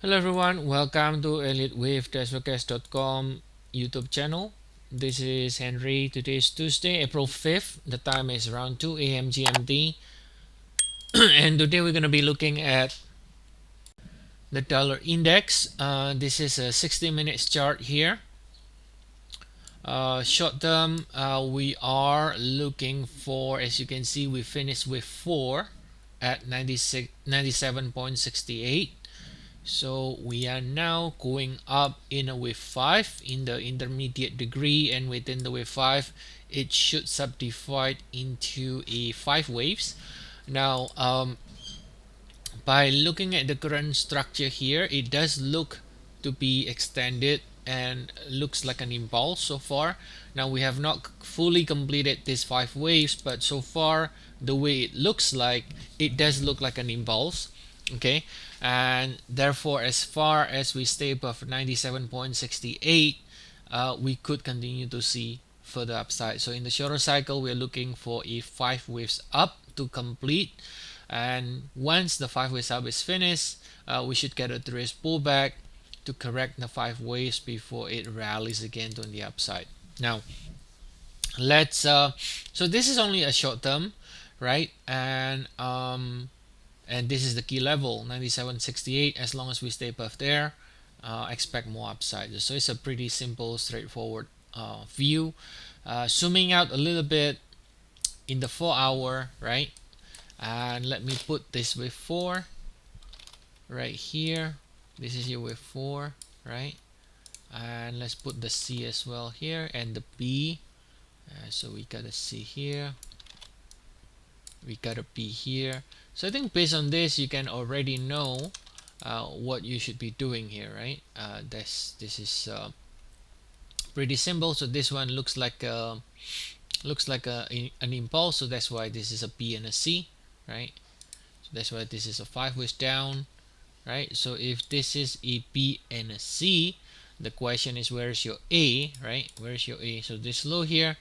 Hello everyone, welcome to Elliott Wave Forecast.com YouTube channel. This is Henry. Today is Tuesday, April 5th. The time is around 2 a.m. GMT. And today we're going to be looking at the dollar index. This is a 60 minutes chart here. Short term, we are looking for, as you can see, we finished with 4 at 97.68. So we are now going up in a wave 5 in the intermediate degree, and within the wave 5 it should subdivide into a 5 waves. Now by looking at the current structure here, it does look to be extended and looks like an impulse so far. Now we have not fully completed these 5 waves, but so far the way it looks like, it does look like an impulse. Okay, and therefore as far as we stay above 97.68, we could continue to see further upside. So in the shorter cycle, we're looking for a 5 waves up to complete, and once the 5 waves up is finished, we should get a 3 pullback to correct the 5 waves before it rallies again to the upside. Now let's so this is only a short term, right? And this is the key level 97.68. As long as we stay above there, expect more upside. So it's a pretty simple, straightforward view. Zooming out a little bit in the 4 hour, right? And let me put this wave 4 right here. This is your wave 4, right? And let's put the C as well here, and the B. So we got a C here, we got a B here. So I think based on this, you can already know what you should be doing here, right? This is pretty simple. So this one looks like an impulse, so that's why this is a B and a C, right? So that's why this is a 5 ways down, right? So if this is a B and a C, the question is, where's your A, right? Where's your A? So this low here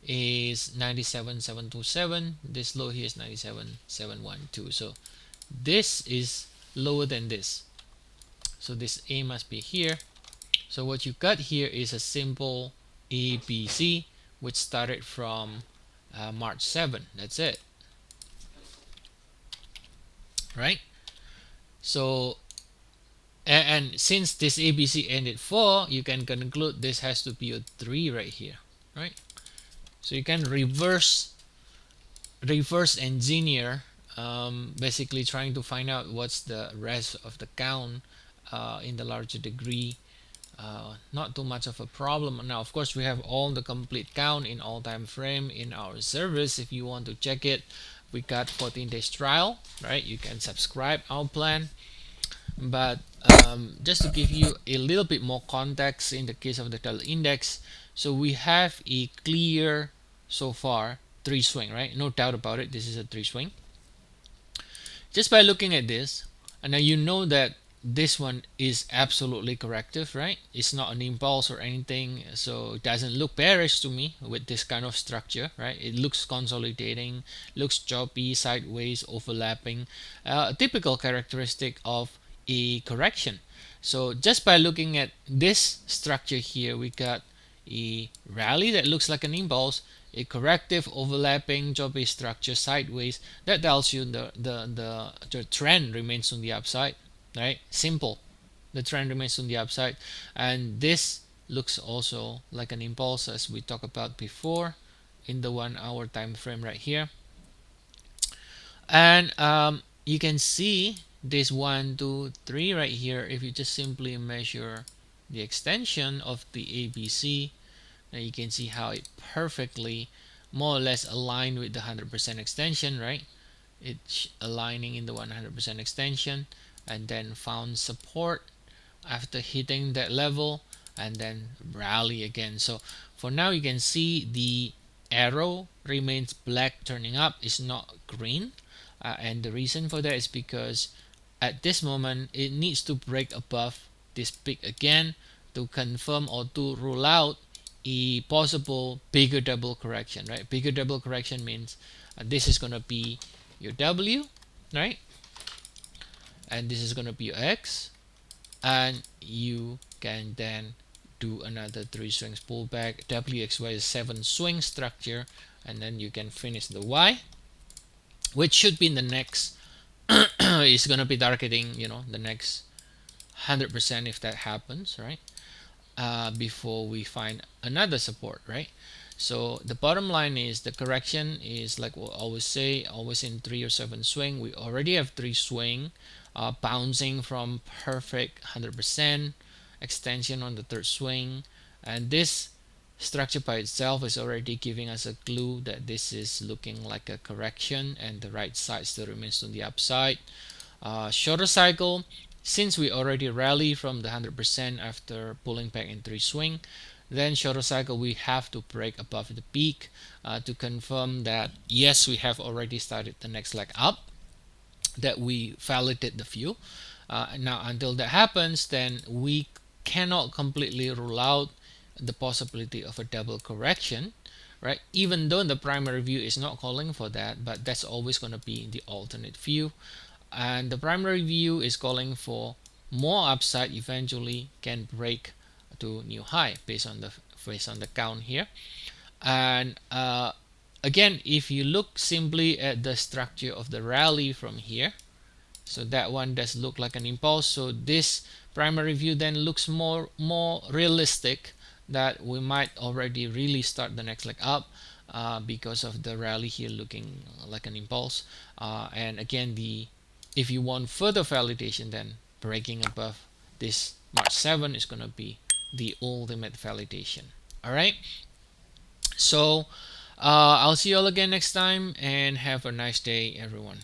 is 97.727. This low here is 97.712. So this is lower than this. So this A must be here. So what you got here is a simple ABC, which started from March 7. That's it, right? So and since this ABC ended 4, you can conclude this has to be a 3 right here, right? So you can reverse engineer, basically trying to find out what's the rest of the count in the larger degree. Not too much of a problem. Now of course we have all the complete count in all time frame in our service. If you want to check it, we got 14 days trial, right? You can subscribe our plan. But just to give you a little bit more context in the case of the dollar index, so we have a clear so far 3 swing, right? No doubt about it, this is a 3 swing. Just by looking at this, and now you know that this one is absolutely corrective, right? It's not an impulse or anything, so it doesn't look bearish to me with this kind of structure, right? It looks consolidating, looks choppy, sideways, overlapping, a typical characteristic of a correction. So just by looking at this structure here, we got a rally that looks like an impulse, a corrective overlapping choppy structure sideways. That tells you the trend remains on the upside, right? Simple, the trend remains on the upside. And this looks also like an impulse, as we talked about before in the 1 hour time frame right here. And you can see this 1 2 3 right here. If you just simply measure the extension of the ABC, now you can see how it perfectly more or less aligned with the 100% extension, right? It's aligning in the 100% extension, and then found support after hitting that level and then rally again. So for now you can see the arrow remains black turning up, it's not green, and the reason for that is because at this moment it needs to break above this peak again to confirm or to rule out a possible bigger double correction, right? Bigger double correction means this is going to be your W, right? And this is going to be your X, and you can then do another 3 swings pullback. WXY is 7 swing structure, and then you can finish the Y, which should be in the next is going to be targeting, the next 100% if that happens, right? Before we find another support, right? So the bottom line is the correction is, like we'll always say, always in 3 or 7 swing. We already have 3 swing, bouncing from perfect 100% extension on the third swing, and this structure by itself is already giving us a clue that this is looking like a correction and the right side still remains on the upside. Shorter cycle, since we already rally from the 100% after pulling back in 3 swing, then shorter cycle we have to break above the peak to confirm that yes, we have already started the next leg up, that we validate the view. Now until that happens, then we cannot completely rule out the possibility of a double correction, right? Even though the primary view is not calling for that, but that's always going to be the alternate view, and the primary view is calling for more upside eventually can break to new high based on the count here. And again, if you look simply at the structure of the rally from here, so that one does look like an impulse, so this primary view then looks more realistic that we might already really start the next leg up, because of the rally here looking like an impulse. And again, the if you want further validation, then breaking above this March 7 is going to be the ultimate validation. All right, so I'll see you all again next time, and have a nice day, everyone.